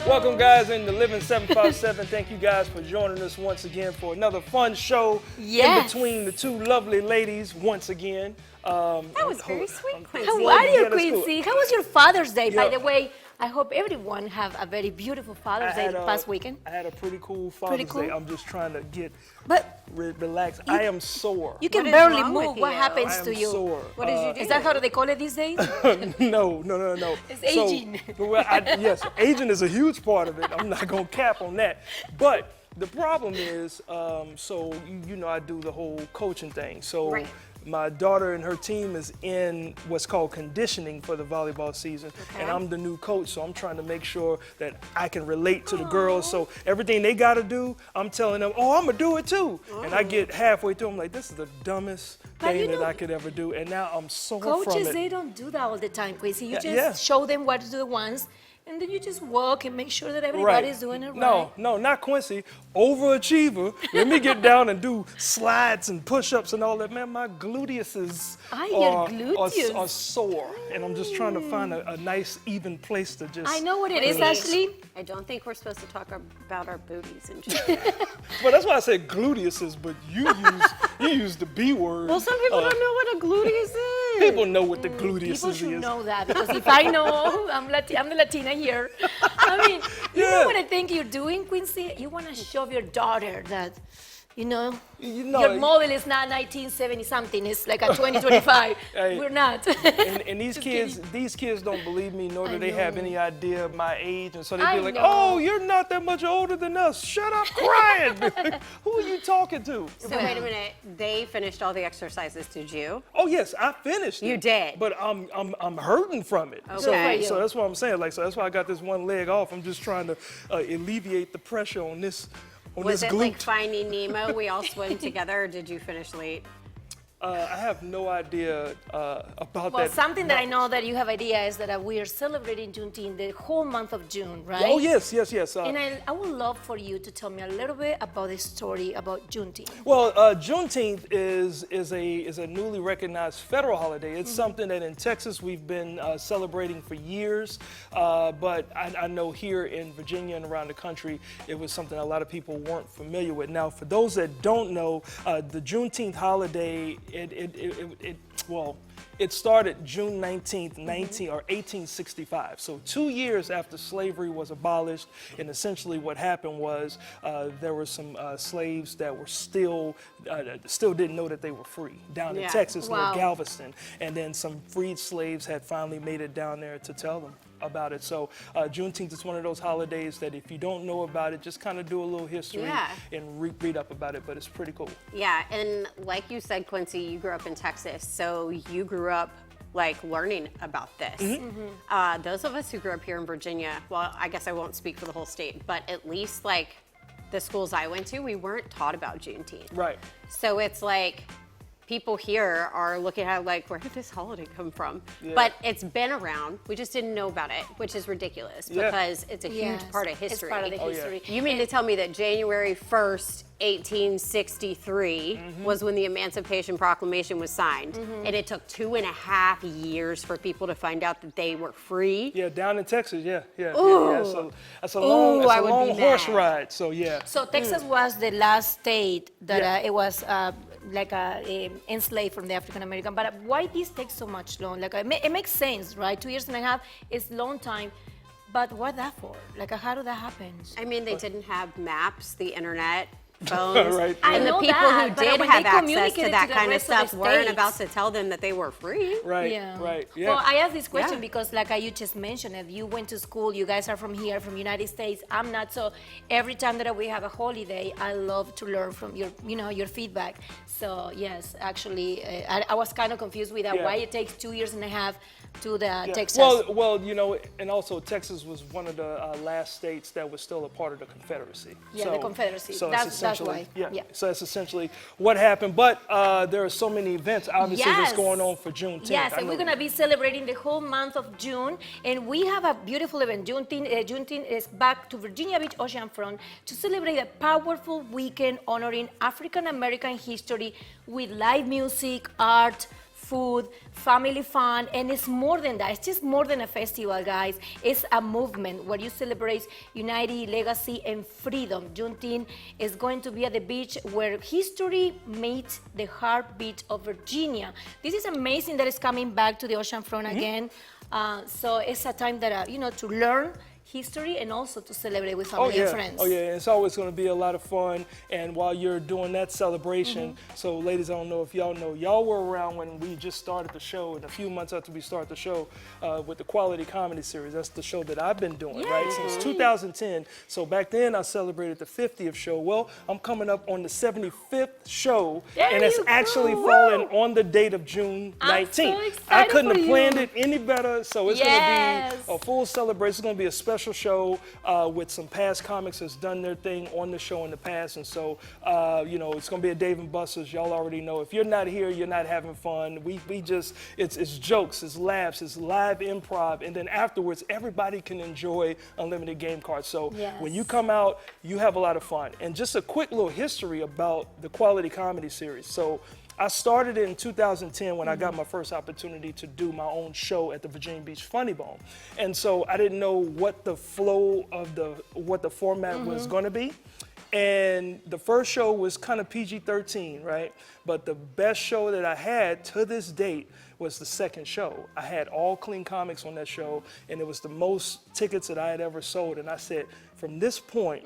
Welcome, guys, in the Living 757. Thank you guys for joining us once again for another fun show in between the two lovely ladies once again. That was very sweet, Quincy. How are you, Quincy? Cool. How was your Father's Day? By the way, I hope everyone have a very beautiful Father's Day the past weekend. I had a pretty cool Father's Day. I'm just trying to get relaxed. I am sore. You can barely move. What happens to you? Sore. What did you do? Is that how they call it these days? No. It's aging. Yes, aging is a huge part of it. I'm not going to cap on that. But the problem is, so you know I do the whole coaching thing. So my daughter and her team is in what's called conditioning for the volleyball season. And I'm the new coach, so I'm trying to make sure that I can relate to the girls. So everything they got to do, I'm telling them, oh, I'm going to do it too. And I get halfway through, I'm like, this is the dumbest thing that I could ever do. And now I'm sore from it. Coaches, they don't do that all the time, Quincy. You just show them what to do once. And then you just walk and make sure that everybody's doing it right. No, not Quincy. Overachiever. Let me get down and do slides and push-ups and all that. Man, my gluteuses are sore. And I'm just trying to find a nice, even place to just... I know what it is, Ashley. I don't think we're supposed to talk about our booties and Well, that's why I said gluteuses, but you use the B word. Well, some people don't know what a gluteus is. People know what the gluteus is. People should know that, because if I know, I'm the Latina here. I mean, you know what I think you're doing, Quincy? You want to show your daughter that, your model is not 1970 something. It's like a 2025. We're not. And these kids don't believe me, nor do they have any idea of my age, and so they be like, "Oh, you're not that much older than us. Shut up, crying." Who are you talking to? So wait a minute. They finished all the exercises, did you? Oh yes, I finished. You did. But I'm hurting from it. Okay. So that's what I'm saying. Like, so that's why I got this one leg off. I'm just trying to alleviate the pressure on this. Was it like Finding Nemo? We all swim together, or did you finish late? I have no idea about that. Well, something that I know that you have idea is that we are celebrating Juneteenth the whole month of June, right? Oh, yes. And I would love for you to tell me a little bit about the story about Juneteenth. Well, Juneteenth is a newly recognized federal holiday. It's something that in Texas we've been celebrating for years, but I know here in Virginia and around the country, it was something a lot of people weren't familiar with. Now, for those that don't know, the Juneteenth holiday, it started June 19th, 1865. So 2 years after slavery was abolished, and essentially what happened was there were some slaves that were still didn't know that they were free down in Texas near Galveston, and then some freed slaves had finally made it down there to tell them about it. So Juneteenth is one of those holidays that if you don't know about it, just kind of do a little history and read up about it, but it's pretty cool. Yeah, and like you said, Quincy, you grew up in Texas, so you grew up like learning about this. Those of us who grew up here in Virginia, well, I guess I won't speak for the whole state, but at least like the schools I went to, we weren't taught about Juneteenth. Right. So it's like, people here are looking at it like, where did this holiday come from? But it's been around. We just didn't know about it, which is ridiculous because it's a huge part of history. It's part of the history. You mean to tell me that January 1st, 1863 was when the Emancipation Proclamation was signed, and it took 2.5 years for people to find out that they were free? Yeah, down in Texas, yeah. So that's a Ooh, long horse ride, so yeah. So Texas was the last state that it was enslaved from the African American. But why this takes so much long? Like it makes sense, right? 2.5 years is long time. But what that for? Like, how did that happen? I mean, they didn't have maps, the internet, phones, right. And the people who did have access to that kind of stuff weren't about to tell them that they were free. Right. Well, I asked this question because, like you just mentioned, if you went to school, you guys are from here, from United States. I'm not, so every time that we have a holiday, I love to learn from your feedback. So yes, actually, I was kind of confused with that. Why it takes 2.5 years to the Texas. Well, and also Texas was one of the last states that was still a part of the Confederacy. Yeah, the Confederacy. So that's why. Yeah. So that's essentially what happened. But there are so many events, obviously, that's going on for Juneteenth. Yes, and we're going to be celebrating the whole month of June. And we have a beautiful event. Juneteenth is back to Virginia Beach Oceanfront to celebrate a powerful weekend honoring African American history with live music, art, food, family fun, and it's more than that. It's just more than a festival, guys. It's a movement where you celebrate unity, legacy, and freedom. Juneteenth is going to be at the beach where history meets the heartbeat of Virginia. This is amazing that it's coming back to the ocean front again. So it's a time that, to learn history and also to celebrate with family and friends. Oh yeah, it's always going to be a lot of fun. And while you're doing that celebration, so ladies, I don't know if y'all know, y'all were around when we just started the show, and a few months after we started the show with the Quality Comedy Series. That's the show that I've been doing, right, since 2010. So back then I celebrated the 50th show. Well, I'm coming up on the 75th show, and it's actually falling on the date of June 19th. So I couldn't have you. planned it any better. So it's going to be a full celebration. It's going to be a special show with some past comics that's done their thing on the show in the past, and so it's gonna be a Dave and Buster's. Y'all already know. If you're not here, you're not having fun. We just it's jokes, it's laughs, it's live improv, and then afterwards everybody can enjoy unlimited game cards. So when you come out, you have a lot of fun. And just a quick little history about the Quality Comedy Series. So I started in 2010 when I got my first opportunity to do my own show at the Virginia Beach Funny Bone. And so I didn't know what the flow of what the format was going to be. And the first show was kind of PG-13, right? But the best show that I had to this date was the second show. I had all clean comics on that show, and it was the most tickets that I had ever sold. And I said, from this point,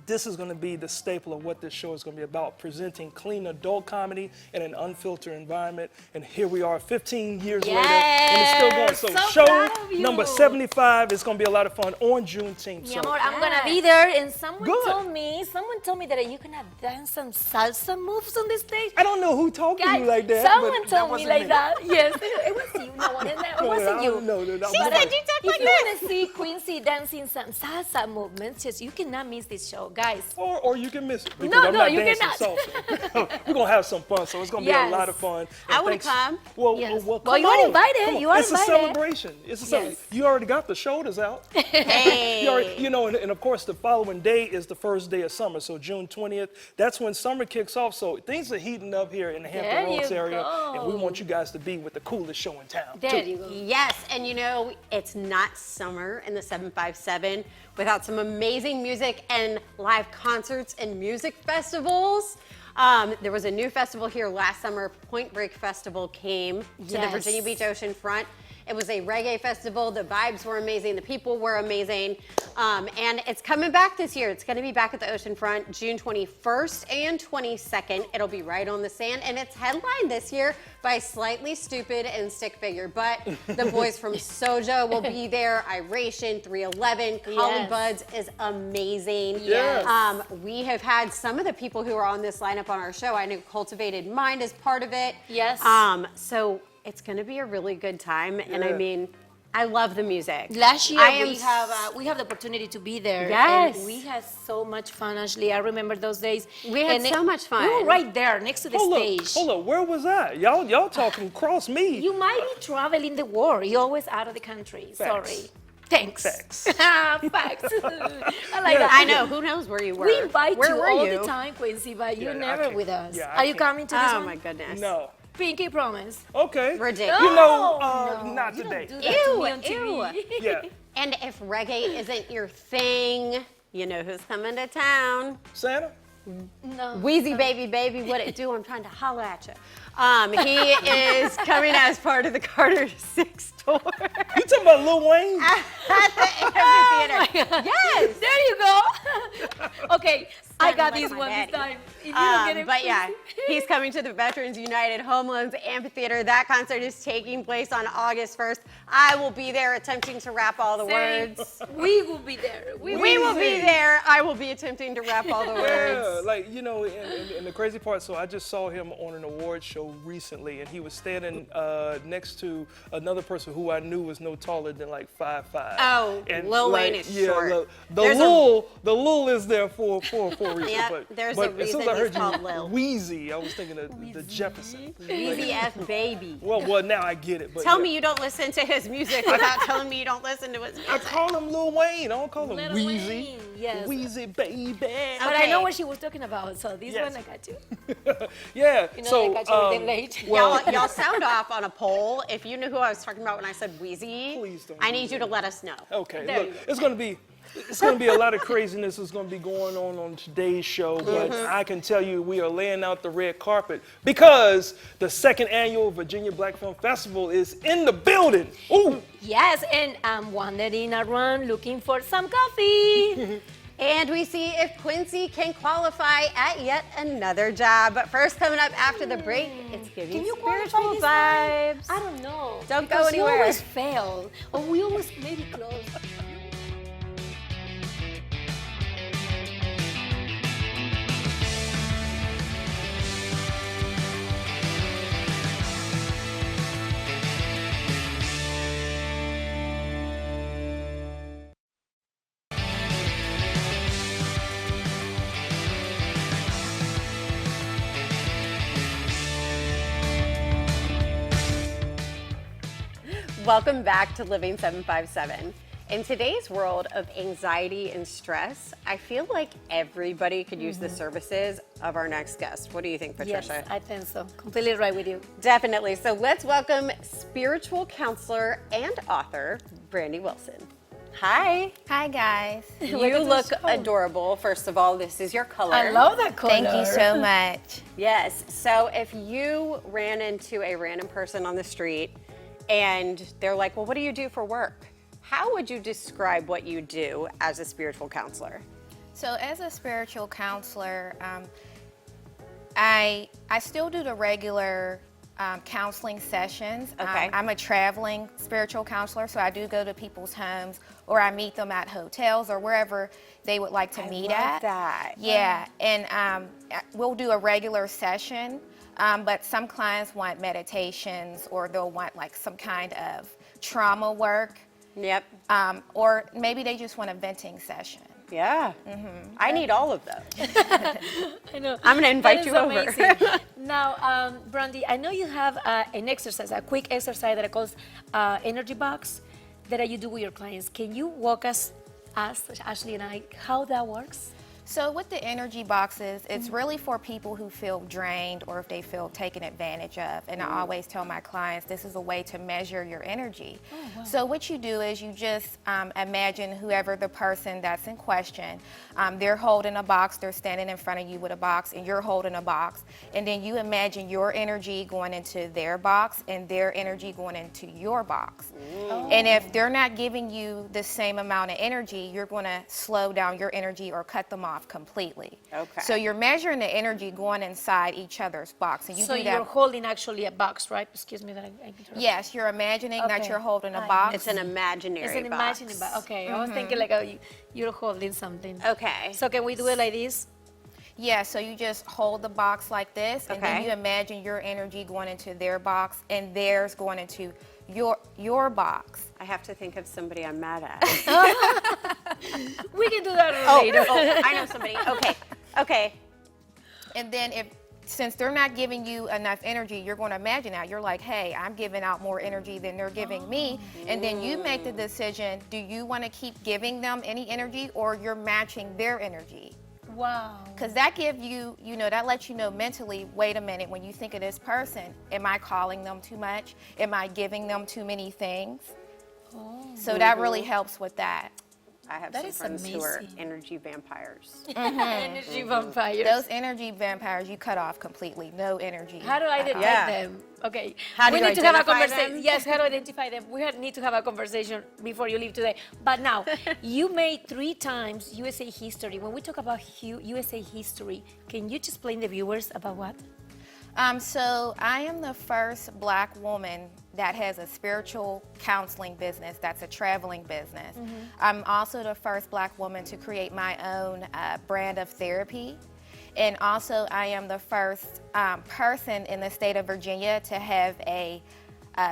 this is going to be the staple of what this show is going to be about, presenting clean adult comedy in an unfiltered environment. And here we are 15 years later, and it's still going. So show number 75 is going to be a lot of fun on Juneteenth. Mi amor, I'm going to be there, and someone told me that you're going to dance some salsa moves on the stage. I don't know who talked to you like that. Someone told me like that. Yes, it was you. No, it wasn't you. No, She said you talk like If you this. want to see Quincy dancing some salsa movements, you cannot miss this show, guys. Or you can miss it because No, I'm not you dancing cannot. salsa. We're going to have some fun, so it's going to be a lot of fun. I wanna come. Well, Yes. well, Well, come you are on. invited. Come on. You are it's invited. a celebration. It's a celebration. You already got the shoulders out. Hey. And of course, the following day is the first day of summer, so June 20th. That's when summer kicks off, so things are heating up here in the Hampton There Roads you area, go. and we want you guys to be with the coolest show in town, There too. you go. Yes, and it's not summer in the 757 without some amazing music and live concerts and music festivals. There was a new festival here last summer. Point Break Festival came to the Virginia Beach ocean front. It was a reggae festival. The vibes were amazing. The people were amazing. And it's coming back this year. It's going to be back at the ocean front June 21st and 22nd. It'll be right on the sand. And it's headlined this year by Slightly Stupid and Stick Figure. But the boys from Soja will be there. Iration, 311, Colin Buds is amazing. Yes. We have had some of the people who are on this lineup on our show. I know Cultivated Mind is part of it. Yes. So it's going to be a really good time. And I mean, I love the music. Last year I we have the opportunity to be there. Yes. And we had so much fun, Ashley. I remember those days. We had And so much fun. We were right there next to the stage. Hold up, where was I? Y'all talking cross me. You might be traveling the war. You're always out of the country. Facts. Sorry. Thanks. Facts. Facts. I like that. I know. Who knows where you were? We invite Where you were all you? the time, Quincy, but you're Yeah, I never can't. with us. Yeah, I Are you can't. coming to this Oh one? my goodness. No. Pinky promise. Okay. Ridiculous. You know, No, not you don't today. do that to me on Ew, TV. Yeah. And if reggae isn't your thing, you know who's coming to town? Santa? No. Wheezy baby, what it do? I'm trying to holler at you. He is coming as part of the Carter 6 tour You talking about Lil Wayne? at the amphitheater. Yes. There you go. Okay, I got like this my one daddy. this time. If you don't get it, But yeah, Quincy. he's coming to the Veterans United Home Loans Amphitheater. That concert is taking place on August 1st. I will be there attempting to rap all the Same. words. We will be there. We will be there. I will be attempting to rap all the Yeah, words. like, and the crazy part, so I just saw him on an award show recently, and he was standing next to another person who I knew was no taller than like 5'5". Oh, and Lil Wayne is short. The There's a- Lil the Lil is there for a reason. Yeah, but there's but a as soon reason as I heard he's called you Lil. Wheezy, I was thinking of the Jefferson. Easy F baby. Well, now I get it. But Tell yeah. me you don't listen to his music without telling me you don't listen to his I music. call him Lil Wayne. I don't call him Little Wheezy. Wayne, yes. Wheezy baby. But I know Okay. what she was talking about, so this Yes. one I got you. Yeah. You know, so I got you a little late. well, Y'all sound off on a poll. If you knew who I was talking about when I said Wheezy, Please don't I do need you to let us know. okay. There Look, you go. it's gonna be a lot of craziness that's gonna be going on today's show, but I can tell you we are laying out the red carpet because the second annual Virginia Black Film Festival is in the building. Ooh. Yes, and I'm wandering around looking for some coffee. And we see if Quincy can qualify at yet another job. But first, coming up after the break, it's giving Can you spiritual qualify this vibes. I don't know. Don't go Because anywhere. You always fail, or we always maybe close. Welcome back to Living 757. In today's world of anxiety and stress, I feel like everybody could use the services of our next guest. What do you think, Yes, Patricia? I think so. Completely right with you. Definitely. So let's welcome spiritual counselor and author, Brandy Wilson. Hi. Hi guys. You look adorable. First of all, this is your color. I love that color. Thank you so much. Yes. So if you ran into a random person on the street and they're like, well, what do you do for work? How would you describe what you do as a spiritual counselor? So as a spiritual counselor, I still do the regular counseling sessions. Okay. I'm a traveling spiritual counselor, so I do go to people's homes or I meet them at hotels or wherever they would like to meet at. that. Yeah, and we'll do a regular session, but some clients want meditations or they'll want like some kind of trauma work, Yep. or maybe they just want a venting session. Yeah. I need all of those. I know. I'm going to invite That is you over. amazing. Now, Brandy, I know you have an exercise, a quick exercise that I call energy box that you do with your clients. Can you walk us, Ashley and I, how that works? So with the energy boxes, it's really for people who feel drained or if they feel taken advantage of. And I always tell my clients this is a way to measure your energy. So what you do is you just imagine whoever the person that's in question, they're holding a box, they're standing in front of you with a box and you're holding a box. And then you imagine your energy going into their box and their energy going into your box. And if they're not giving you the same amount of energy, you're going to slow down your energy or cut them off completely. Okay. So you're measuring the energy going inside each other's box. And you So do you're that. holding actually a box, right? Excuse me that I interrupted. Yes, you're imagining that Okay. you're holding a box. It's an imaginary It's an box. imaginary box. Okay, I was thinking like you're holding something. Okay. So can we do it like this? Yeah, so you just hold the box like this, and then Okay. you imagine your energy going into their box and theirs going into your box. I have to think of somebody I'm mad at. We can do that later. Oh, I know somebody. Okay. Okay. And then since they're not giving you enough energy, you're going to imagine that. You're like, hey, I'm giving out more energy than they're giving me. And then you make the decision, do you want to keep giving them any energy or you're matching their energy? Wow. Because that gives you, that lets you know mentally, wait a minute, when you think of this person, am I calling them too much? Am I giving them too many things? So that really helps with that. I have That some is friends who are amazing. energy vampires. Energy vampires. Those energy vampires, you cut off completely. No energy. How do I detect Yeah. them? Okay. How do we you need to have a identify conversation. them? Yes, how to identify them. We need to have a conversation before you leave today. But now, you made 3 times USA history. When we talk about USA history, can you just explain the viewers about what? So I am the first Black woman that has a spiritual counseling business that's a traveling business. I'm also the first Black woman to create my own brand of therapy. And also I am the first person in the state of Virginia to have a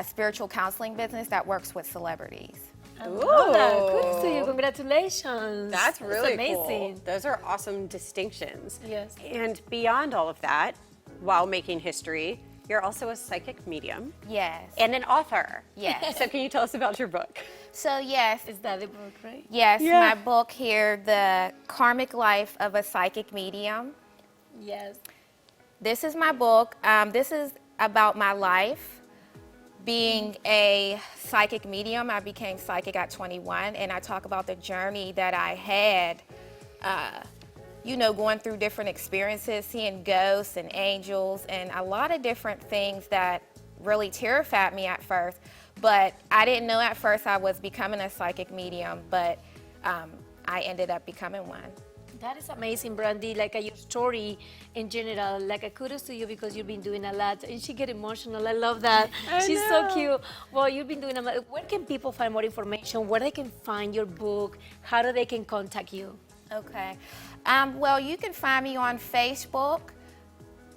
spiritual counseling business that works with celebrities. Kudos to you. Congratulations. That's really amazing. cool. Those are awesome distinctions. Yes. And beyond all of that, while making history, you're also a psychic medium Yes. and an author. Yes. So can you tell us about your book? So yes, Is that the book, right? yes, Yeah. my book here, The Karmic Life of a Psychic Medium. Yes. This is my book. This is about my life. Being a psychic medium, I became psychic at 21, and I talk about the journey that I had, going through different experiences, seeing ghosts and angels, and a lot of different things that really terrified me at first. But I didn't know at first I was becoming a psychic medium, but I ended up becoming one. That is amazing, Brandy. Like your story in general, like a kudos to you because you've been doing a lot. And she get emotional. I love that. She's so cute. Well, you've been doing a lot. Where can people find more information? Where they can find your book? How do they can contact you? Okay. Well, you can find me on Facebook,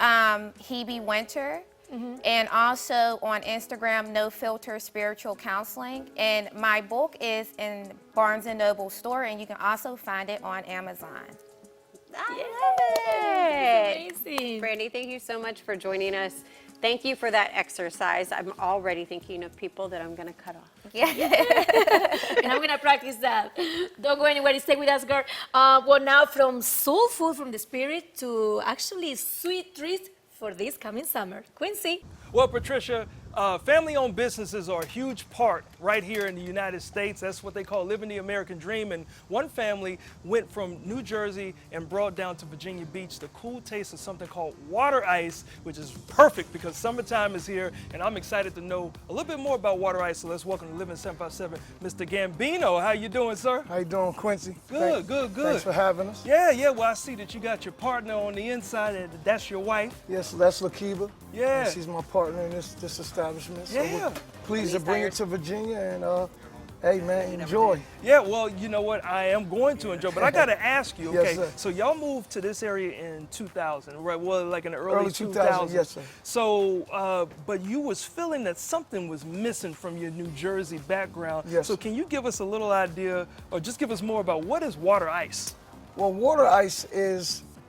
Hebe Winter, and also on Instagram, No Filter Spiritual Counseling. And my book is in Barnes & Noble store, and you can also find it on Amazon. Yay! Amazing. Brandy, thank you so much for joining us. Thank you for that exercise. I'm already thinking of people that I'm going to cut off. And I'm gonna practice that. Don't go anywhere. Stay with us, girl. Well, now from soul food from the spirit to actually sweet treats for this coming summer. Quincy. Well, Patricia, family-owned businesses are a huge part right here in the United States. That's what they call living the American dream. And one family went from New Jersey and brought down to Virginia Beach the cool taste of something called water ice, which is perfect because summertime is here. And I'm excited to know a little bit more about water ice. So let's welcome to Living 757, Mr. Gambino. How you doing, sir? How you doing, Quincy? Good. Thanks for having us. Yeah. Well, I see that you got your partner on the inside, and that's your wife. Yes, that's Lakiba. Yeah. And she's my partner in this establishment. So Yeah. we're pleased to bring it to Virginia, and hey, man, enjoy. Yeah, well, you know what? I am going to enjoy, but I got to ask you, okay? Yes, sir. So y'all moved to this area in 2000, right? Well, like in the early 2000, yes, sir. So, but you was feeling that something was missing from your New Jersey background. Yes. So can you give us a little idea, or just give us more about what is water ice? Well, water ice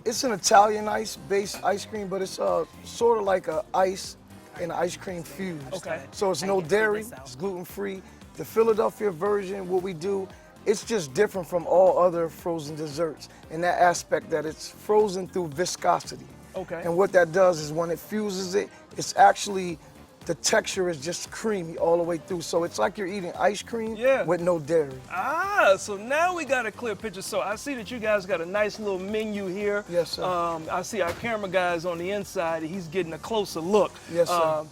it's an Italian ice-based ice cream, but it's sort of like a ice and ice cream fused. Okay. So it's no dairy, it's gluten-free. The Philadelphia version, what we do, it's just different from all other frozen desserts in that aspect that it's frozen through viscosity. Okay. And what that does is when it fuses it, it's actually, the texture is just creamy all the way through. So it's like you're eating ice cream with no dairy. So now we got a clear picture. So I see that you guys got a nice little menu here. Yes, sir. I see our camera guy's on the inside. He's getting a closer look. Yes, sir.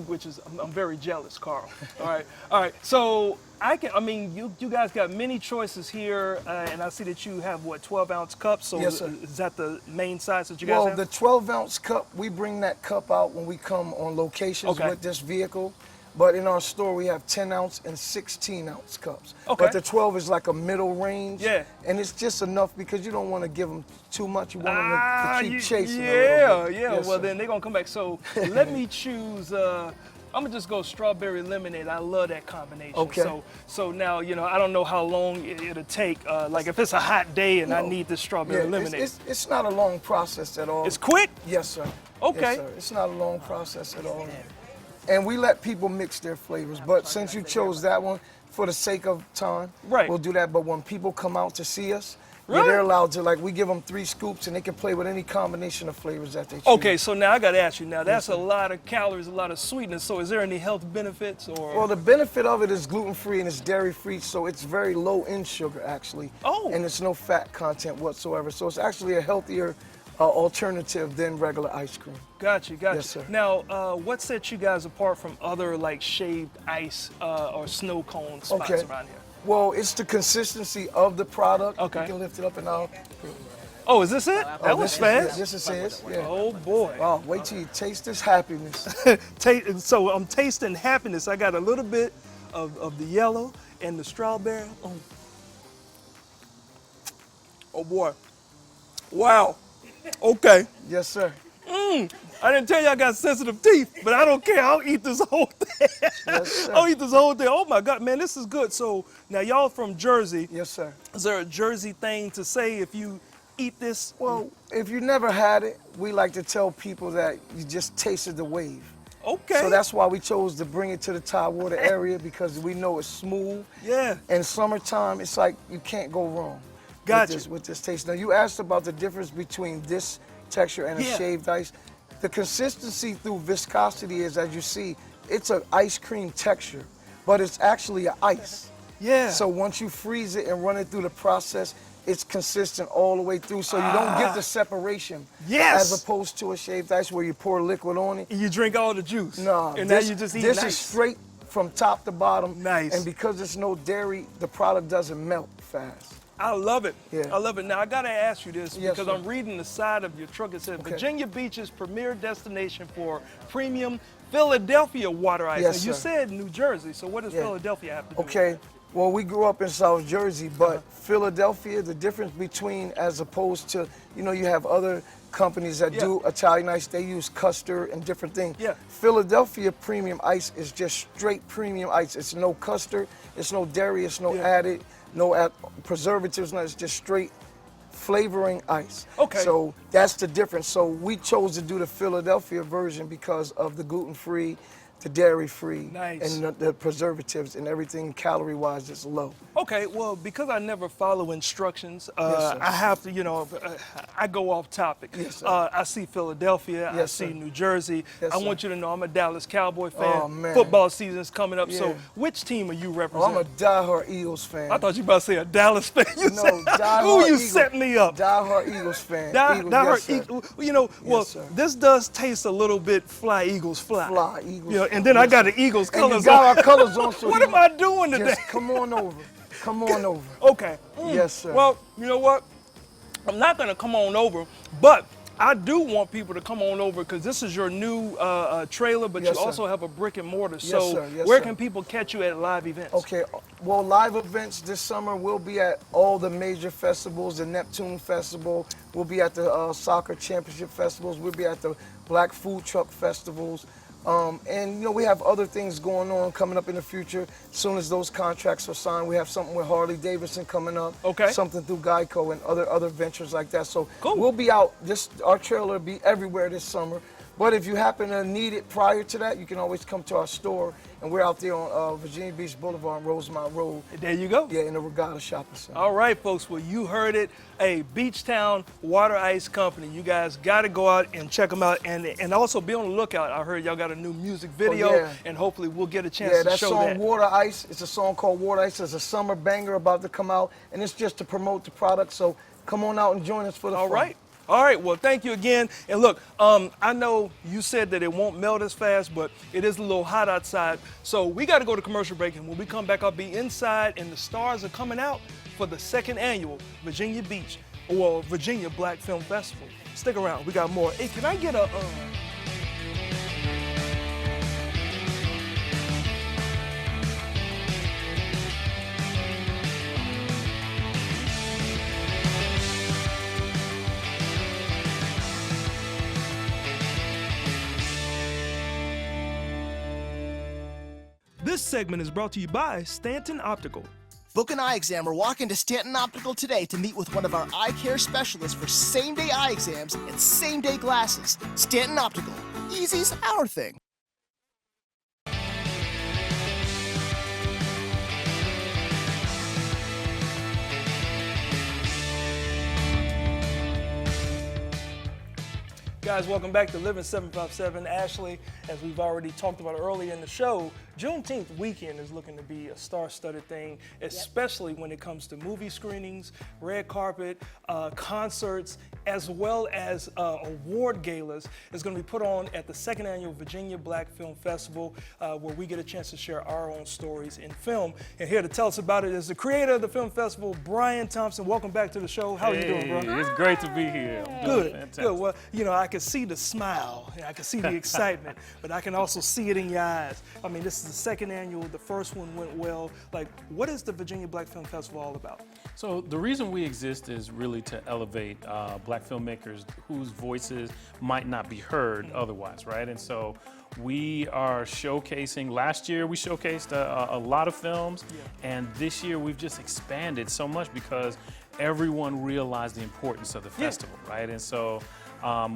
Which is, I'm very jealous, Carl. All right. So you guys got many choices here, and I see that you have 12-ounce cups. So Yes, sir. Is that the main size that you guys Well, have? the 12-ounce cup, we bring that cup out when we come on locations with this vehicle. But in our store, we have 10-ounce and 16-ounce cups. Okay. But the 12 is like a middle range. Yeah. And it's just enough because you don't want to give them too much. You want them to keep chasing. Yeah. Yes, Well, sir. then they're going to come back. So let me choose. I'm gonna just go strawberry lemonade. I love that combination. Okay. So now, I don't know how long it'll take. Like if it's a hot day and I need this strawberry lemonade. It's not a long process at all. It's quick? Yes, sir. Okay. Yes, sir. It's not a long process at all. And we let people mix their flavors. But since you chose that one, for the sake of time, we'll do that. But when people come out to see us, they're allowed to, we give them 3 scoops and they can play with any combination of flavors that they choose. Okay, so now I got to ask you, now that's a lot of calories, a lot of sweetness. So is there any health benefits? Well, the benefit of it is gluten-free and it's dairy-free, so it's very low in sugar, actually. Oh. And it's no fat content whatsoever. So it's actually a healthier alternative than regular ice cream. Gotcha. Yes, sir. Now, what sets you guys apart from other shaved ice or snow cone spots around here? Well, it's the consistency of the product. Okay. You can lift it up and out. Oh, is this it? That was fast. This is it. Yeah. Oh boy. Oh, wait till you taste this happiness. So I'm tasting happiness. I got a little bit of the yellow and the strawberry. Oh boy. Wow. Okay. Yes, sir. I didn't tell you I got sensitive teeth, but I don't care. I'll eat this whole thing. Yes, sir. I'll eat this whole thing. Oh my God, man, this is good. So now y'all from Jersey. Yes, sir. Is there a Jersey thing to say if you eat this? Well, if you never had it, we like to tell people that you just tasted the wave. Okay. So that's why we chose to bring it to the Tidewater area, because we know it's smooth. Yeah. And summertime, it's like you can't go wrong Gotcha. with this taste. Now, you asked about the difference between this texture and a shaved ice. The consistency through viscosity is, as you see, it's an ice cream texture, but it's actually an ice. Yeah. So once you freeze it and run it through the process, it's consistent all the way through, so you don't get the separation. Yes. As opposed to a shaved ice where you pour liquid on it. And you drink all the juice. No, And this, now you just eat this nice. is straight from top to bottom. Nice. And because there's no dairy, the product doesn't melt fast. I love it. Yeah. I love it. Now, I got to ask you this Yes, because sir. I'm reading the side of your truck. It says, Okay. Virginia Beach's premier destination for premium Philadelphia water ice. Yes, Now, you sir. said New Jersey, so what does Yeah. Philadelphia have to do with Okay, it? well, we grew up in South Jersey, but Philadelphia, the difference between, as opposed to, you know, you have other companies that do Italian ice, they use custard and different things. Yeah. Philadelphia premium ice is just straight premium ice. It's no custard, it's no dairy, it's no added, preservatives, no, it's just straight flavoring ice. Okay. So that's the difference. So we chose to do the Philadelphia version because of the gluten-free, the dairy-free, Nice. and the preservatives and everything calorie-wise is low. Okay, well, because I never follow instructions, Yes, sir. I have to, I go off topic. Yes, sir. I see Philadelphia, I Yes, see sir. New Jersey. Yes, I sir. want you to know I'm a Dallas Cowboy fan. Oh, man. Football season's coming up, so Yeah. which team are you Oh, representing? I'm a diehard Eagles fan. I thought you were about to say a Dallas fan. You No, said, diehard ooh, you Eagles. set me up. Diehard Eagles fan. Eagles, Die yes, Hard sir. well, sir. this does taste a little bit fly, Eagles fly. Fly, Eagles. And then I Yes, got sir. the Eagles And colors you got on. our colors on, so What you am I doing today? just come on over. Come on over. Okay. Yes, sir. Well, you know what? I'm not going to come on over, but I do want people to come on over because this is your new trailer, but Yes, you sir. also have a brick and mortar. Yes, So sir. Yes, where sir. can people catch you at live events? Okay, well, live events this summer, we'll be at all the major festivals, the Neptune Festival, we'll be at the Soccer Championship Festivals, we'll be at the Black Food Truck Festivals, and we have other things going on coming up in the future. As soon as those contracts are signed, we have something with Harley Davidson coming up, Okay. something through Geico and other ventures like that. So Cool. we'll be out, our trailer will be everywhere this summer. But if you happen to need it prior to that, you can always come to our store, and we're out there on Virginia Beach Boulevard and Rosemont Road. There you go. Yeah, in the Regatta Shopping Center. All right, folks. Well, you heard it. A Beachtown Water Ice Company. You guys got to go out and check them out, and also be on the lookout. I heard y'all got a new music video, yeah. and hopefully we'll get a chance Yeah, to that show song that. Water Ice, it's a song called Water Ice. It's a summer banger about to come out, and it's just to promote the product. So come on out and join us for the All fun. right. All right, well, thank you again. And look, I know you said that it won't melt as fast, but it is a little hot outside. So we got to go to commercial break, and when we come back, I'll be inside, and the stars are coming out for the second annual Virginia Black Film Festival. Stick around, we got more. Hey, can I get a... This segment is brought to you by Stanton Optical. Book an eye exam or walk into Stanton Optical today to meet with one of our eye care specialists for same-day eye exams and same-day glasses. Stanton Optical. Easy's our thing. Guys, welcome back to Living 757. Ashley, as we've already talked about earlier in the show, Juneteenth weekend is looking to be a star-studded thing, especially when it comes to movie screenings, red carpet, concerts, as well as award galas. It's going to be put on at the second annual Virginia Black Film Festival, where we get a chance to share our own stories in film. And here to tell us about it is the creator of the film festival, Brian Thompson. Welcome back to the show. How are you doing, bro? It's great to be here. I'm doing Good, fantastic. good. Well, I can can see the smile, and I can see the excitement, but I can also see it in your eyes. I mean, this is the second annual. The first one went well. Like, what is the Virginia Black Film Festival all about? So the reason we exist is really to elevate black filmmakers whose voices might not be heard otherwise, right? And so we are showcasing, last year we showcased a lot of films, and this year we've just expanded so much because everyone realized the importance of the festival, right? And so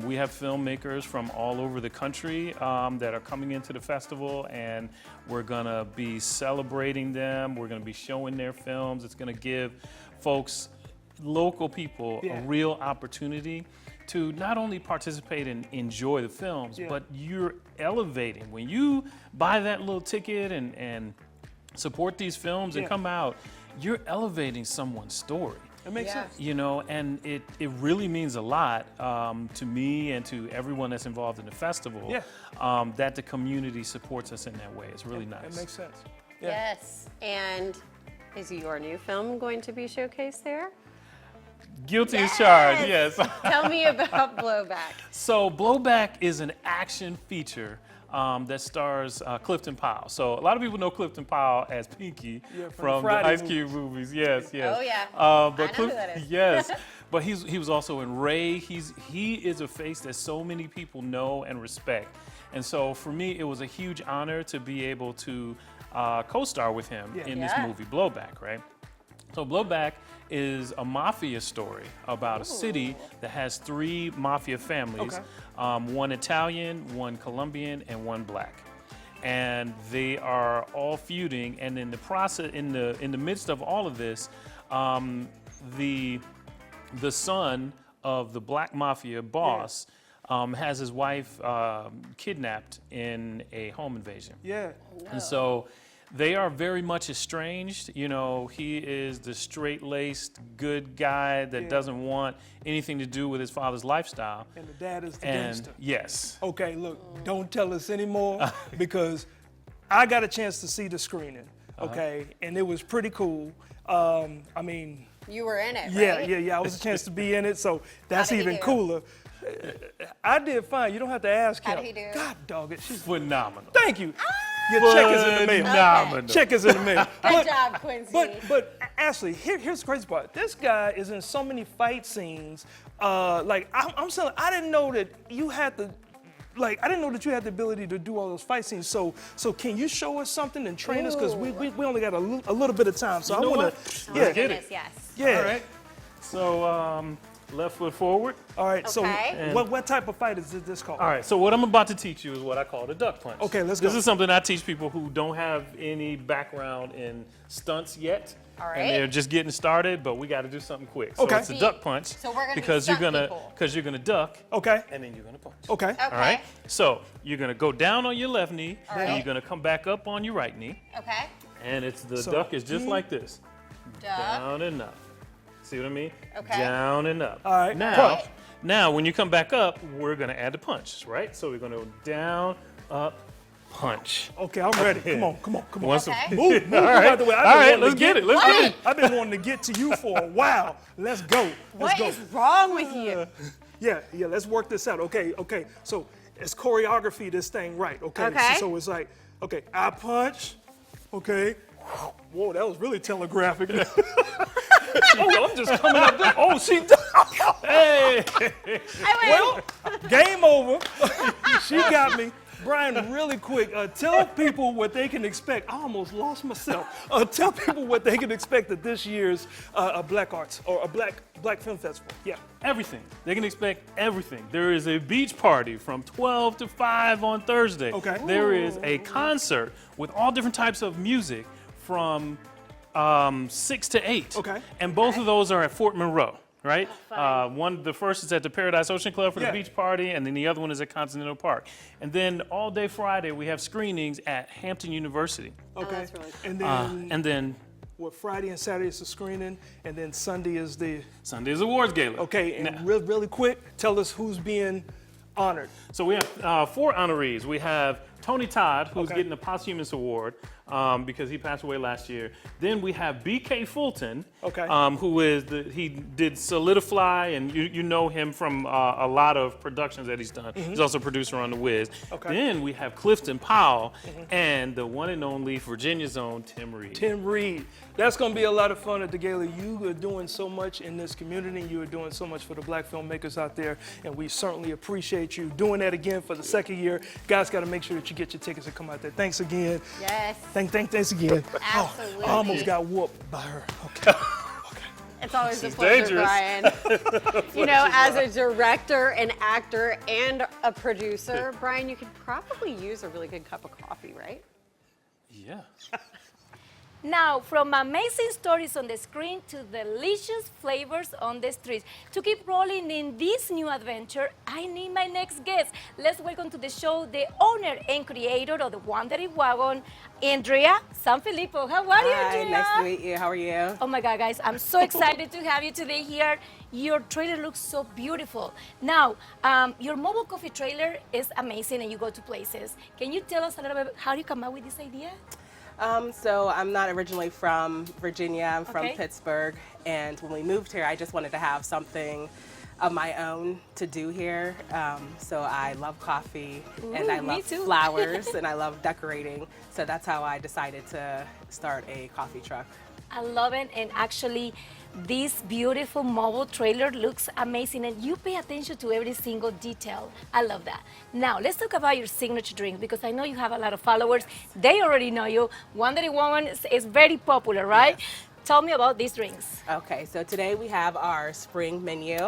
we have filmmakers from all over the country that are coming into the festival, and we're gonna be celebrating them. We're gonna be showing their films. It's gonna give folks, local people, a real opportunity to not only participate and enjoy the films, but you're elevating. When you buy that little ticket and support these films and come out, you're elevating someone's story. It makes sense. You know, and it really means a lot to me and to everyone that's involved in the festival that the community supports us in that way. It's really nice. It makes sense. Yes. And is your new film going to be showcased there? Guilty as charged, yes. Tell me about Blowback. So Blowback is an action feature that stars Clifton Powell. So a lot of people know Clifton Powell as Pinky from the Ice Cube movies. Yes, yes. Oh yeah. But I know who that is. Yes, but he was also in Ray. He is a face that so many people know and respect. And so for me, it was a huge honor to be able to co-star with him in this movie, Blowback, right? So Blowback is a mafia story about a city that has 3 mafia families, one Italian, one Colombian, and one black. And they are all feuding, and in the process, in the midst of all of this, the son of the black mafia boss has his wife kidnapped in a home invasion. And so they are very much estranged. You know, he is the straight-laced, good guy that doesn't want anything to do with his father's lifestyle. And the dad is the gangster. Yes. Okay, look, don't tell us anymore because I got a chance to see the screening, okay, and it was pretty cool. I mean, You were in it, right? yeah. I was a chance to be in it, so that's did he even do? cooler. I did fine. You don't have to ask him. How did he do? God dog it. She's Phenomenal. Thank you. Your check is in the mail. Phenomenal. Check is in the mail. Good job, Quincy. But Ashley, here's the crazy part. This guy is in so many fight scenes. Like I'm saying, I didn't know that you had the. Like, I didn't know that you had the ability to do all those fight scenes. So can you show us something and train us? Because we only got a little bit of time. So You know I want what? to. Let's get it. Yes. Yeah. All right. So left foot forward. All right. Okay. So what type of fight is this called? All right, so what I'm about to teach you is what I call the duck punch. Okay, let's go. This is something I teach people who don't have any background in stunts yet. All right. And they're just getting started, but we got to do something quick. So Okay. it's a duck punch. So we're gonna be because stunt you're people. gonna duck. Okay. And then you're gonna punch. Okay. Okay. All right. So you're gonna go down on your left knee, All and right. you're gonna come back up on your right knee, Okay. and it's the So, duck is just like this, Duck. down and up. See what I mean? Okay. Down and up. All right. Now, Punch. now when you come back up, we're gonna add the punch, right? So we're gonna go down, up, punch. Okay, I'm ready. Come on. Once Okay. Move All right. out the way. All right, let's get it. Let's get it. I've been wanting to get to you for a while. Let's go. Let's What go. is wrong with you? Yeah, let's work this out. Okay. So it's choreography this thing right. Okay. Okay. So it's like, okay, I punch. Okay. Whoa, that was really telegraphic. Oh, I'm just coming up there. Oh, she. Hey. Well, game over. She got me. Brian, really quick, tell people what they can expect. I almost lost myself. Tell people what they can expect at this year's Black Arts or a Black Film Festival. Yeah. Everything. They can expect everything. There is a beach party from 12 to 5 on Thursday. Okay. There is a concert with all different types of music from 6 to 8. Okay. And both of those are at Fort Monroe. Right? The first is at the Paradise Ocean Club for the beach party, and then the other one is at Continental Park. And then all day Friday, we have screenings at Hampton University. Okay. that's really cool. And then And then what? Friday and Saturday is the screening, and then Sunday is the. Sunday's Awards Gala. Okay. And really quick, tell us who's being honored. So we have 4 honorees. We have Tony Todd, who's Okay. getting a posthumous award because he passed away last year. Then we have B.K. Fulton, Okay. who is he did Solidify, and you know him from a lot of productions that he's done. He's also a producer on The Wiz. Okay. Then we have Clifton Powell and the one and only Virginia's own Tim Reed. Tim Reed. That's going to be a lot of fun at the gala. You are doing so much in this community. You are doing so much for the black filmmakers out there, and we certainly appreciate you doing that again for the second year. Guys, got to make sure that you get your tickets and come out there. Thanks again. Yes. Thanks again. Absolutely. I almost got whooped by her. Okay. It's always a She's pleasure, dangerous. Brian. You know, as a director, an actor, and a producer, Brian, you could probably use a really good cup of coffee, right? Yeah. Now, from amazing stories on the screen to delicious flavors on the streets. To keep rolling in this new adventure, I need my next guest. Let's welcome to the show the owner and creator of the Wandering Wagon, Andrea Sanfilippo. How are you, Hi, Andrea? nice to meet you. How are you? Oh my God, guys, I'm so excited to have you today here. Your trailer looks so beautiful. Now, your mobile coffee trailer is amazing and you go to places. Can you tell us a little bit how you come up with this idea? So I'm not originally from Virginia. I'm from Okay. Pittsburgh. And when we moved here, I just wanted to have something of my own to do here. So I love coffee and I me love too. flowers and I love decorating. So that's how I decided to start a coffee truck. I love it, and actually, this beautiful mobile trailer looks amazing, and you pay attention to every single detail. I love that. Now, let's talk about your signature drink, because I know you have a lot of followers. They already know you. Wandering Woman is very popular, right? Tell me about these drinks. Okay, so today we have our spring menu.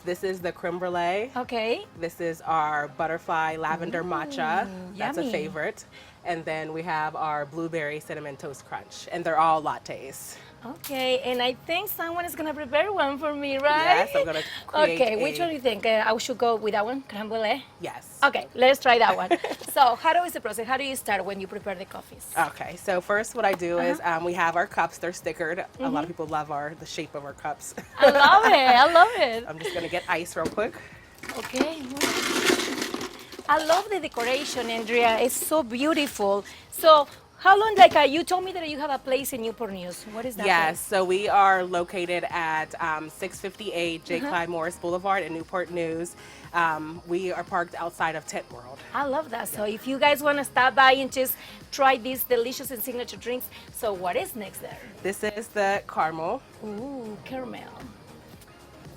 This is the creme brulee. Okay. This is our butterfly lavender matcha. That's a yummy. favorite. And then we have our blueberry cinnamon toast crunch. And they're all lattes. Okay, and I think someone is gonna prepare one for me, right? Yes, I'm gonna create Okay, which one do you think? I should go with that one, creme brulee? Yes. Okay, let's try that one. So, how is the process? How do you start when you prepare the coffees? Okay, so first what I do is we have our cups. They're stickered. A lot of people love the shape of our cups. I love it. I love it. I'm just gonna get ice real quick. Okay. I love the decoration, Andrea. It's so beautiful. So, how long, you told me that you have a place in Newport News. What is that Yes, place? so we are located at 658 J. Clyde Morris Boulevard in Newport News. We are parked outside of Tent World. I love that. So, if you guys want to stop by and just try these delicious and signature drinks, so what is next there? This is the caramel. Ooh, caramel.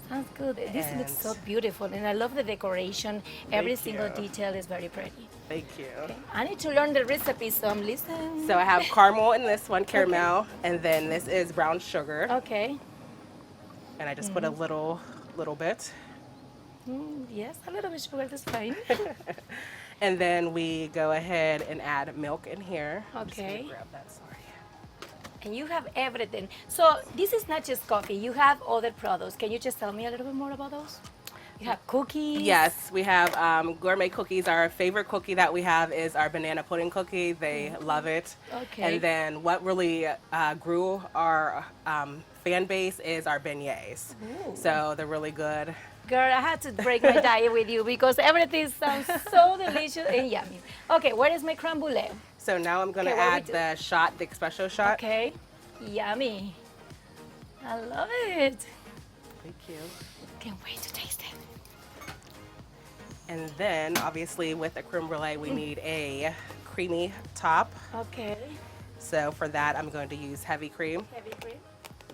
Sounds good. This And- looks so beautiful, and I love the decoration. Every Thank single you. detail is very pretty. Thank you. I need to learn the recipe, so I'm listening. So I have caramel in this one, caramel, and then this is brown sugar, Okay. and I just put a little bit. Yes, a little bit sugar is fine. And then we go ahead and add milk in here. I'm just Okay. gonna grab that, sorry. And you have everything. So this is not just coffee. You have other products. Can you just tell me a little bit more about those? You have cookies. Yes, we have gourmet cookies. Our favorite cookie that we have is our banana pudding cookie. They love it. Okay. And then what really grew our fan base is our beignets. So they're really good. Girl, I had to break my diet with you because everything sounds so delicious and yummy. Okay, where is my creme brulee? So now I'm gonna Okay, what do we add do? the shot, the espresso shot. Okay, yummy. I love it. Thank you. Can't wait to taste it. And then, obviously, with the creme brulee, we need a creamy top. Okay, So for that, I'm going to use heavy cream. heavy cream.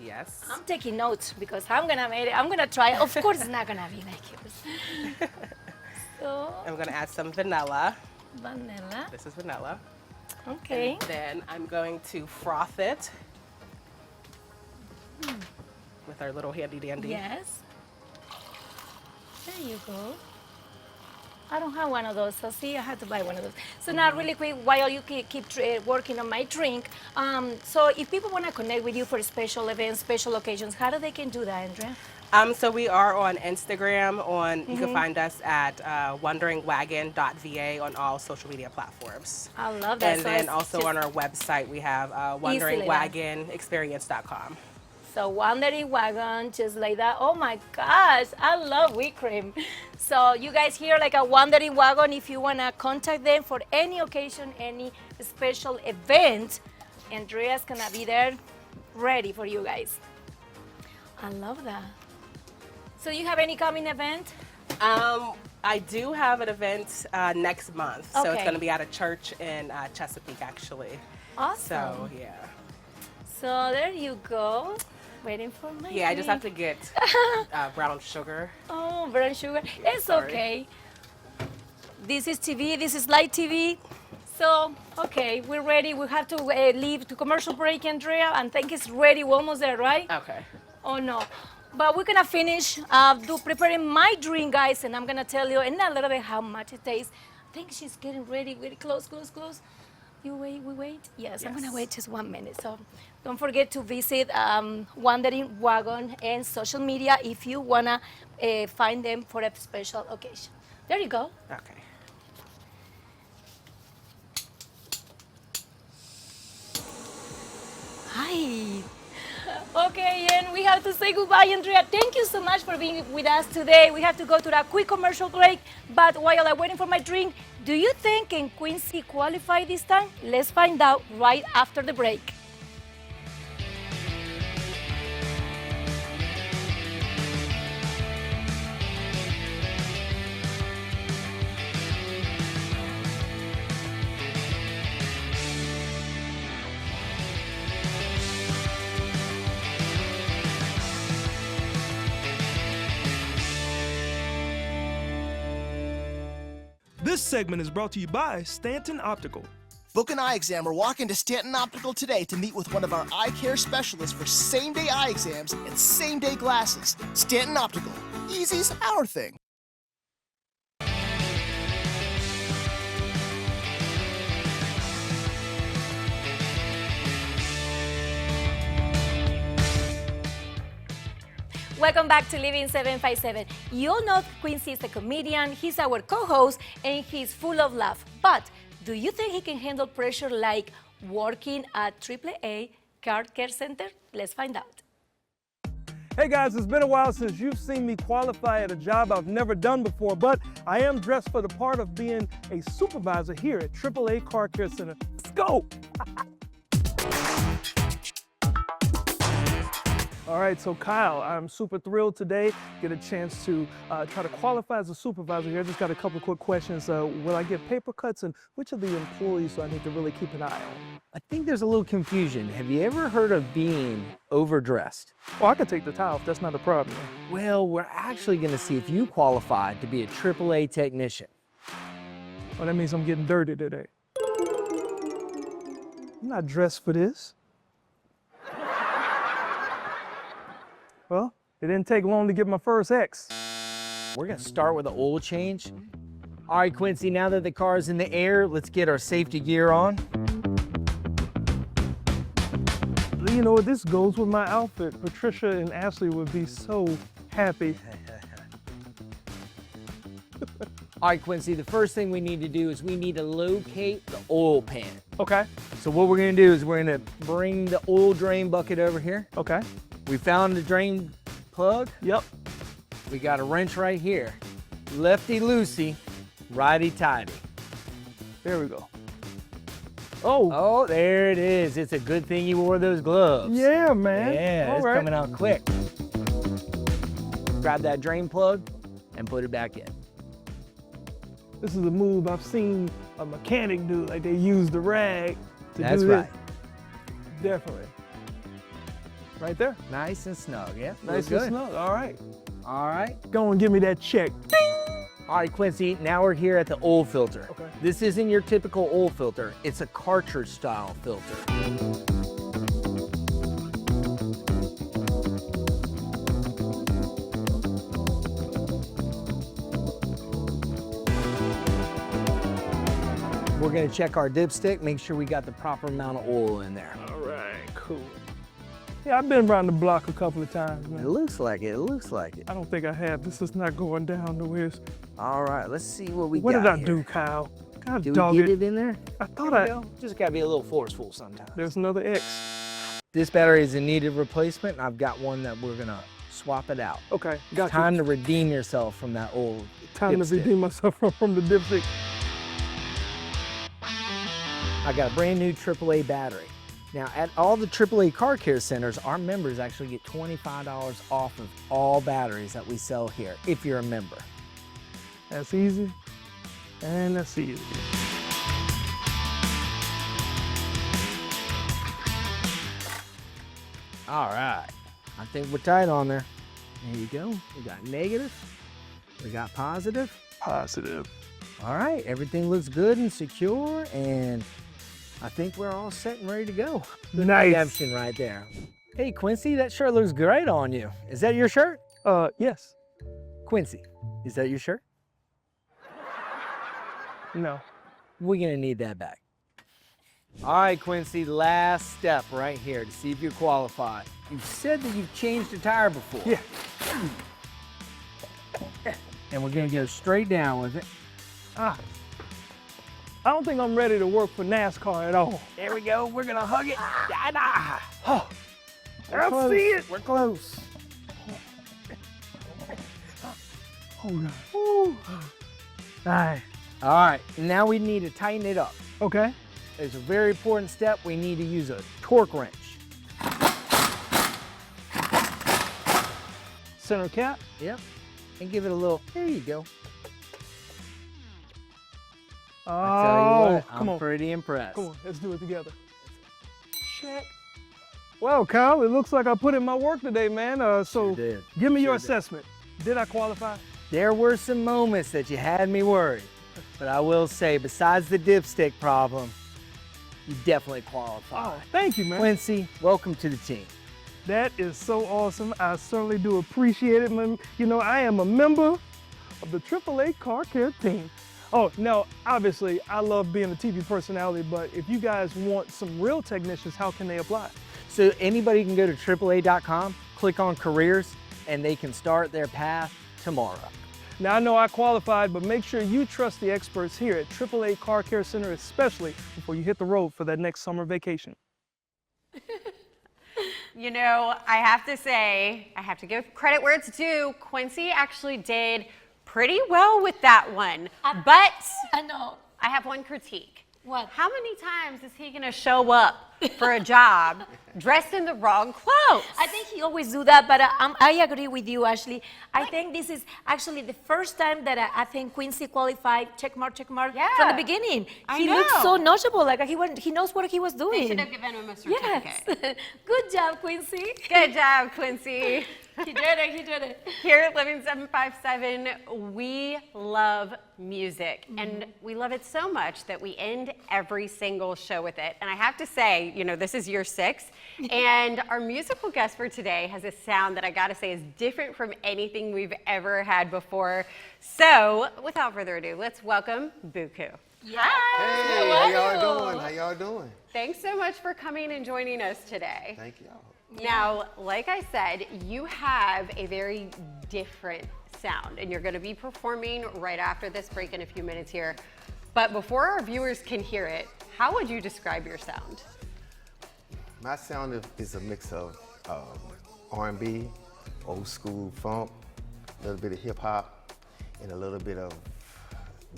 Yes. I'm taking notes because I'm gonna try. Of course, it's not gonna be like yours. So, I'm going to add some vanilla. vanilla. This is vanilla. Okay. And then I'm going to froth it with our little handy dandy. Yes. There you go. I don't have one of those, so see, I had to buy one of those. So now, really quick, while you keep working on my drink, so if people want to connect with you for special events, special occasions, how do they can do that, Andrea? So we are on Instagram. You can find us at wanderingwagon.va on all social media platforms. I love that. And So then it's also just on our website, we have wanderingwagonexperience.com. So wandering wagon, just like that. Oh my gosh, I love whipped cream. So you guys hear like a wandering wagon. If you wanna contact them for any occasion, any special event, Andrea's gonna be there, ready for you guys. I love that. So you have any coming event? I do have an event next month, so it's Okay. going to be at a church in Chesapeake, actually. Awesome. So yeah. So there you go. Waiting for my Yeah, I just have drink. to get brown sugar. Oh, brown sugar. It's sorry. okay. This is TV. This is light TV. So, okay, we're ready. We have to leave to commercial break, Andrea. And think it's ready. We're almost there, right? Okay. Oh no. But we're gonna finish preparing my drink, guys, and I'm gonna tell you in a little bit how much it tastes. I think she's getting ready. Very close. You wait, we wait? Yes, I'm gonna wait just 1 minute. So don't forget to visit Wandering Wagon and social media if you wanna find them for a special occasion. There you go. Okay. Hi. Okay, and we have to say goodbye, Andrea. Thank you so much for being with us today. We have to go to that quick commercial break, but while I'm waiting for my drink, do you think can Quincy qualify this time? Let's find out right after the break. This segment is brought to you by Stanton Optical. Book an eye exam or walk into Stanton Optical today to meet with one of our eye care specialists for same-day eye exams and same-day glasses. Stanton Optical. Easy's our thing. Welcome back to Living 757. You all know Quincy is a comedian, he's our co-host, and he's full of laugh. But do you think he can handle pressure like working at AAA Car Care Center? Let's find out. Hey guys, it's been a while since you've seen me qualify at a job I've never done before, but I am dressed for the part of being a supervisor here at AAA Car Care Center. Let's go! All right, so Kyle, I'm super thrilled today, get a chance to try to qualify as a supervisor here. I just got a couple of quick questions. Will I get paper cuts, and which of the employees do I need to really keep an eye on? I think there's a little confusion. Have you ever heard of being overdressed? Oh, I can take the towel if that's not a problem. Well, we're actually going to see if you qualify to be a AAA technician. Oh, that means I'm getting dirty today. I'm not dressed for this. Well, it didn't take long to get my first X. We're going to start with an oil change. All right, Quincy, now that the car is in the air, let's get our safety gear on. You know what, this goes with my outfit. Patricia and Ashley would be so happy. All right, Quincy, the first thing we need to do is we need to locate the oil pan. Okay, So what we're going to do is we're going to bring the oil drain bucket over here. okay, We found the drain plug. yep. We got a wrench right here. Lefty-loosey, righty-tighty. There we go. Oh, Oh, there it is. It's a good thing you wore those gloves. yeah, man. Yeah, All it's right. coming out quick. Grab that drain plug and put it back in. This is a move I've seen a mechanic do, like they use the rag to That's do this. right. Definitely. Right there. Nice and snug, yeah? Nice Real and good. snug. All right. All right. Go and give me that check. All right, Quincy, now we're here at the oil filter. Okay. This isn't your typical oil filter. It's a cartridge style filter. We're gonna check our dipstick, make sure we got the proper amount of oil in there. All right, cool. Yeah, I've been around the block a couple of times, It man. looks like it, it looks like it. I don't think I have. This is not going down the way it's... All right, let's see what we What got did I here. do, Kyle? God Did dog we get it. it in there? I thought There we go. Just gotta be a little forceful sometimes. There's another X. This battery is in need of replacement, and I've got one that we're gonna swap it out. Okay, got Time you. to redeem yourself from that old Time to dipstick. redeem myself from the dipstick. I got a brand new AAA battery. Now, at all the AAA car care centers, our members actually get $25 off of all batteries that we sell here, if you're a member. That's easy, and that's easy. All right, I think we're tight on there. There you go. We got negative, we got positive. Positive. All right, everything looks good and secure, and I think we're all set and ready to go. Good Nice. redemption right there. Hey, Quincy, that shirt looks great on you. Is that your shirt? Yes. Quincy, is that your shirt? No. We're gonna need that back. All right, Quincy, last step right here to see if you're qualified. You've said that you've changed a tire before. Yeah. And we're gonna go straight down with it. I don't think I'm ready to work for NASCAR at all. There we go, we're gonna hug it. Oh, I Close. see it. We're close. Oh, God. Woo. All right. All right, now we need to tighten it up. Okay. There's a very important step. We need to use a torque wrench. Center cap. Yep. And give it a little, there you go. Oh, I tell you what, come I'm on. pretty impressed. Come on, let's do it together. Check. Well, Kyle, it looks like I put in my work today, man. So Sure did. give me your Sure did. assessment. Did I qualify? There were some moments that you had me worried, but I will say, besides the dipstick problem, you definitely qualify. Oh, thank you, man. Quincy, welcome to the team. That is so awesome. I certainly do appreciate it, man. You know, I am a member of the AAA Car Care team. Oh, no, obviously, I love being a TV personality, but if you guys want some real technicians, how can they apply? So anybody can go to AAA.com, click on careers, and they can start their path tomorrow. Now, I know I qualified, but make sure you trust the experts here at AAA Car Care Center, especially before you hit the road for that next summer vacation. You know, I have to say, I have to give credit where it's due. Quincy actually did pretty well with that one. But I know. I have one critique. What? How many times is he gonna show up for a job dressed in the wrong clothes? I think he always do that, but I agree with you, Ashley. I think this is actually the first time that I think Quincy qualified, check mark, Yeah. from the beginning. I He know. looked so knowledgeable, like he knows what he was They doing. should have given him a certificate. Yes. Good job, Quincy. Good job, Quincy. He did it, he did it. Here at Living 757, we love music, and we love it so much that we end every single show with it. And I have to say, you know, this is year 6, and our musical guest for today has a sound that I gotta say is different from anything we've ever had before. So, without further ado, let's welcome Buku. Yeah. Hey, how y'all doing? How y'all doing? Thanks so much for coming and joining us today. Thank y'all. Now, like I said, you have a very different sound, and you're going to be performing right after this break in a few minutes here. But before our viewers can hear it, how would you describe your sound? My sound is a mix of R&B, old school funk, a little bit of hip hop, and a little bit of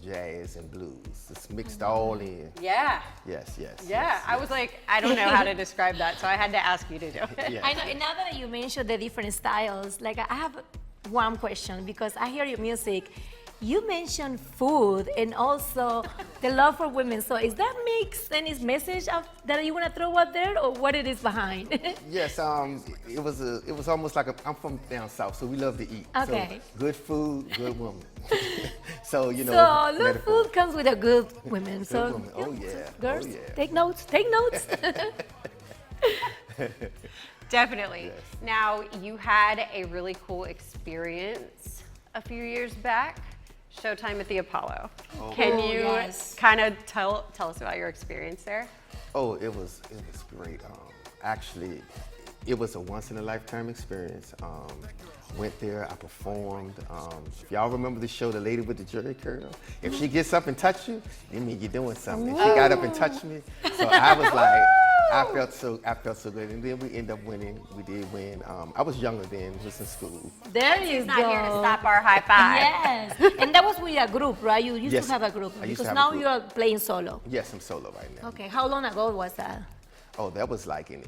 jazz and blues. It's mixed all in. Yeah. Yes, yes. Yeah, yes, I was like, I don't know how to describe that, so I had to ask you to do it. yes. I know, and now that you mentioned the different styles, like I have one question because I hear your music. You mentioned food and also the love for women. So is that mix any message that you want to throw out there, or what it is behind? Yes, it was almost like I'm from down south, so we love to eat. Okay. So good food, good woman. So you know. So good metaphor. food comes with a good women. So woman. Oh, yeah. girls, Oh, yeah. take notes. Take notes. Definitely. Yes. Now, you had a really cool experience a few years back, Showtime at the Apollo. Can you yes. kind of tell us about your experience there? Oh, it was great. Actually, it was a once in a lifetime experience. Went there, I performed. If y'all remember the show, The Lady with the Jerry Curl, if she gets up and touch you, you mean you're doing something. And she got up and touched me, so I was like, I felt so good, and then we ended up winning. We did win. I was younger then, was in school. There you He's go. not here to stop our high five. Yes, and that was with a group, right? You used Yes, to have a group I used to because have a now group. you are playing solo. Yes, I'm solo right now. Okay, how long ago was that? Oh, that was like in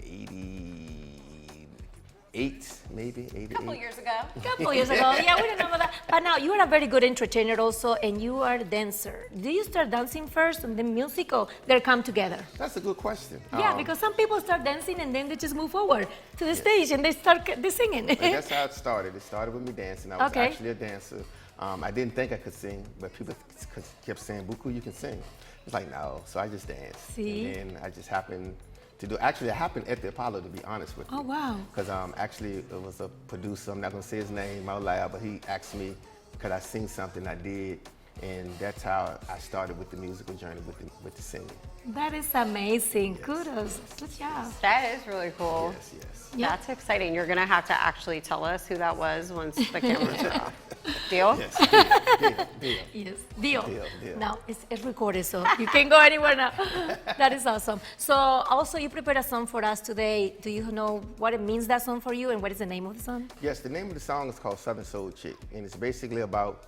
'88, maybe '88. A couple years ago. A couple years ago. Yeah, we remember that. But now you are a very good entertainer also, and you are a dancer. Do you start dancing first and then music, or they come together? That's a good question. Yeah, because some people start dancing and then they just move forward to the stage and they start singing. But that's how it started. It started with me dancing. I was Okay. actually a dancer. I didn't think I could sing, but people kept saying, "Buku, you can sing." It's like, no. So I just danced. See? And then I just happened to do. Actually, it happened at the Apollo, to be honest with you. Oh, wow. Because actually, it was a producer. I'm not gonna say his name out loud, but he asked me, could I sing something? I did, and that's how I started with the musical journey with the singing. That is amazing. Kudos. Good job. That is really cool. Yes, yes. That's exciting. You're gonna have to actually tell us who that was once the cameras are off. Deal? Yes. Deal. Yes, deal. Deal. Now, it's recorded, so you can go anywhere now. That is awesome. So, also, you prepared a song for us today. Do you know what it means, that song for you, and what is the name of the song? Yes, the name of the song is called Southern Soul Chick, and it's basically about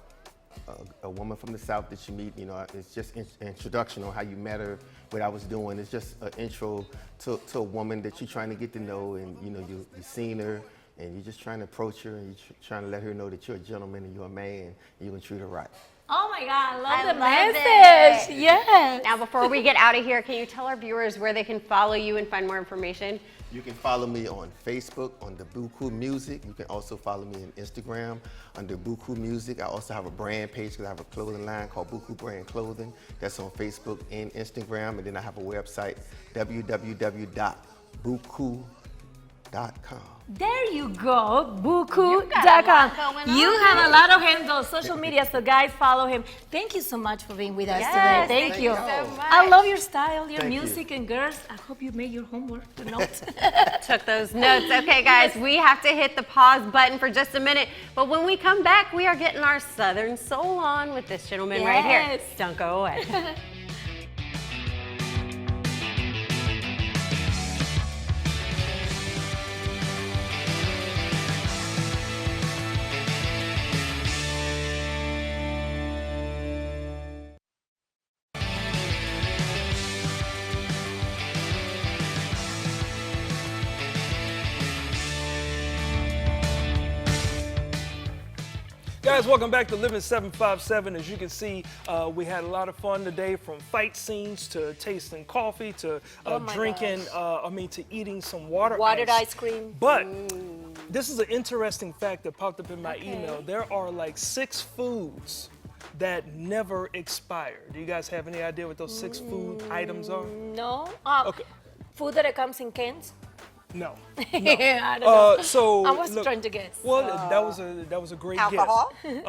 a woman from the South that you meet. You know, it's just an introduction on how you met her, what I was doing. It's just an intro to a woman that you're trying to get to know, and you know, you've seen her, and you're just trying to approach her, and you're trying to let her know that you're a gentleman and you're a man, and you're gonna treat her right. Oh my God, I love the love message. it. Yes. Now, before we get out of here, can you tell our viewers where they can follow you and find more information? You can follow me on Facebook under Buku Music. You can also follow me on Instagram under Buku Music. I also have a brand page because I have a clothing line called Buku Brand Clothing. That's on Facebook and Instagram. And then I have a website, www.buku.com. There you go, buku.com. going You on. have a lot of handles, social media, so guys, follow him. Thank you so much for being with us today. Thank you. so much. I love your style, your Thank you. music, and girls, I hope you made your homework, the notes. Took those notes. Okay, guys, we have to hit the pause button for just a minute. But when we come back, we are getting our Southern soul on with this gentleman right here. Yes. Don't go away. Guys, welcome back to Living 757. As you can see, we had a lot of fun today, from fight scenes to tasting coffee to drinking, to eating some water Ice cream. But this is an interesting fact that popped up in my email. There are like 6 foods that never expire. Do you guys have any idea what those 6 food items are? No. Okay. Food that comes in cans? No. I don't know. So I was look, trying to guess. Well, that was a great Alcohol? guess.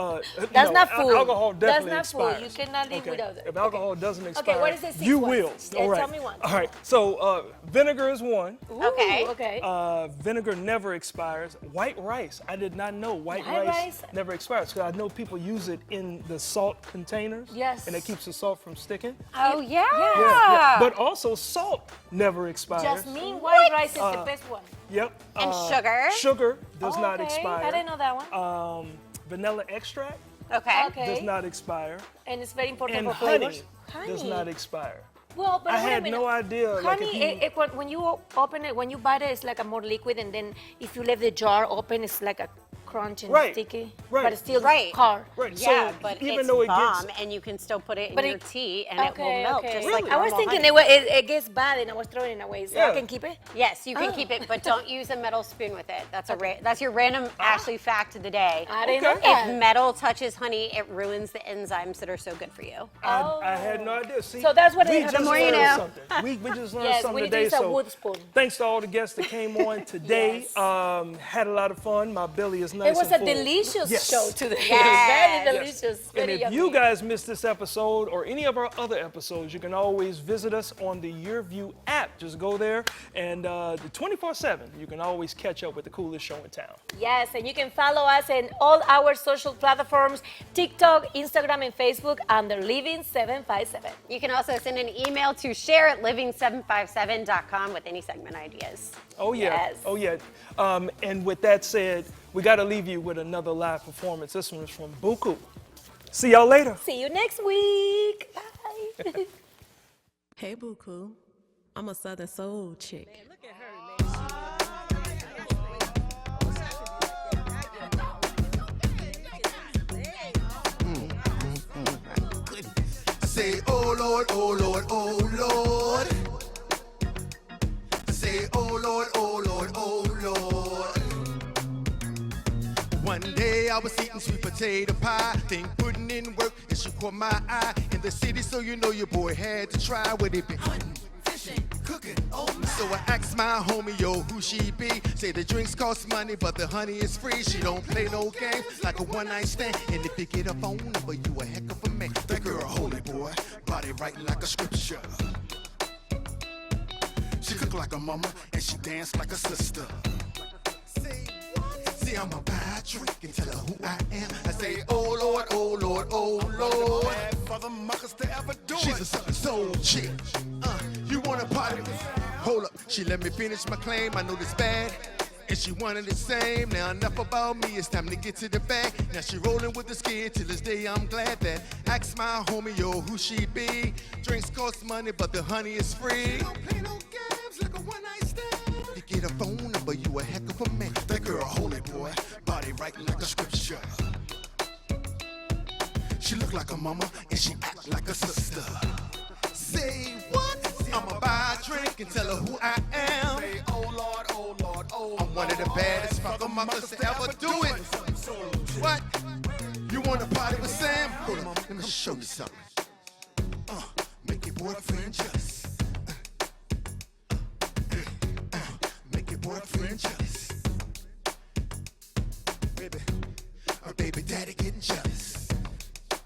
That's no, not food. Alcohol definitely That's not expires. food. You cannot live without it. If alcohol doesn't expire, what is the 6 you ones? will. Yeah, All right. tell me one. All right. So vinegar is one. Okay. Okay. Vinegar never expires. White rice. I did not know white White rice rice? never expires, because I know people use it in the salt containers. Yes. And it keeps the salt from sticking. Oh, yeah. Yeah. But also salt never expires. Jasmine white rice is the best one. Yep. And sugar? Sugar does not Okay, expire. I didn't know that one. Vanilla extract Okay. Okay. does not expire. And it's very important And for honey flavors. does not expire. Well, but I wait a had minute. no idea. Honey, when you open it, when you bite it, it's like a more liquid, and then if you leave the jar open, it's like a crunch and Right, sticky. right. But it's still Right. hard. Right. Yeah, so but even it's though it bomb, gets and you can still put it in But your it- tea, and it will melt just like I was normal thinking honey. it gets bad, and I was throwing it away. So Yeah. I can keep it. Yes, you can Oh. keep it, but don't use a metal spoon with it. That's that's your random Ashley fact of the day. I didn't know Okay. that. If metal touches honey, it ruins the enzymes that are so good for you. I had no idea. See, So that's what we they have just to more you learned know. something. We just learned Yes, something we need to today. use a So wood spoon. thanks to all the guests that came on today. Yes. Had a lot of fun. My belly is not nice It was and a full. delicious Yes. show today. Yes. Very delicious. And Very if yummy. you guys missed this episode or any of our other episodes, you can always visit us on the YurView app. Just go there and the 24/7, you can always catch up with the coolest show in town. Yes, and you can follow us in all our social platforms, TikTok, Instagram, and Facebook under Living757. You can also send an email to share@living757.com with any segment ideas. Oh yeah, Yes. oh yeah. And with that said, we got to leave you with another live performance. This one is from Buku. See y'all later. See you next week. Bye. Hey, Buku. I'm a Southern Soul chick. Say, oh Lord, oh Lord, oh Lord. Say, oh Lord, oh Lord, oh Lord. One day I was eating sweet potato pie, think putting in work, and she caught my eye in the city, so you know your boy had to try what it be. Hunting, fishing, cooking, oh my. So I asked my homie, yo, who she be? Say the drinks cost money, but the honey is free. She don't play no games like a one-night stand. And if you get a phone number, you a heck of a man. That girl, holy boy, body writing like a scripture. She cook like a mama, and she dance like a sister. See, I'm a buy a drink and tell her who I am. I say, oh Lord, oh Lord, oh Lord. For the muckers to ever do She's a Southern Soul chick. You wanna party with me? Hold up, she let me finish my claim. I know this bad, and she wanted the same. Now enough about me, it's time to get to the bag. Now she rolling with the skid till this day. I'm glad that. Ask my homie, yo, who she be? Drinks cost money, but the honey is free. She don't play no games like a one-night stand. You get a phone number, you a heck of a man. That girl, holy boy, body writing like a scripture. She look like a mama, and she act like a sister. Say what? I'ma buy a drink and tell her who I am. Say, oh Lord, oh Lord, oh I'm one of the baddest fuckers to ever do it. What? You wanna party with Sam? Hold on, let me show you something. Make your boyfriend jealous. Make your boyfriend jealous. Baby, her baby daddy getting jealous.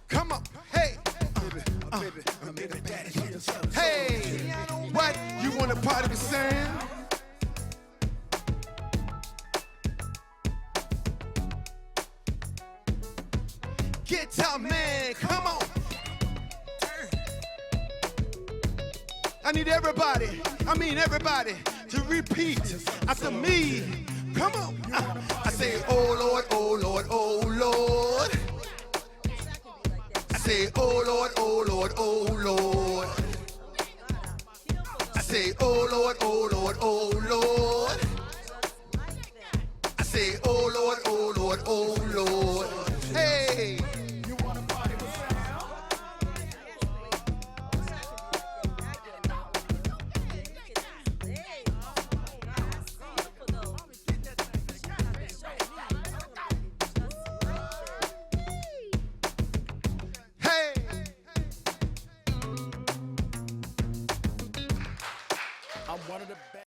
Come on, hey. Baby daddy getting jealous. Hey, what? You wanna party with Sam? Get out, man, come on. I need everybody, everybody to repeat after me. Come on. I say, oh Lord, oh Lord, oh Lord. I say, oh Lord, oh Lord, oh Lord. I say, oh Lord, oh Lord, oh Lord. I say, oh Lord, oh Lord, oh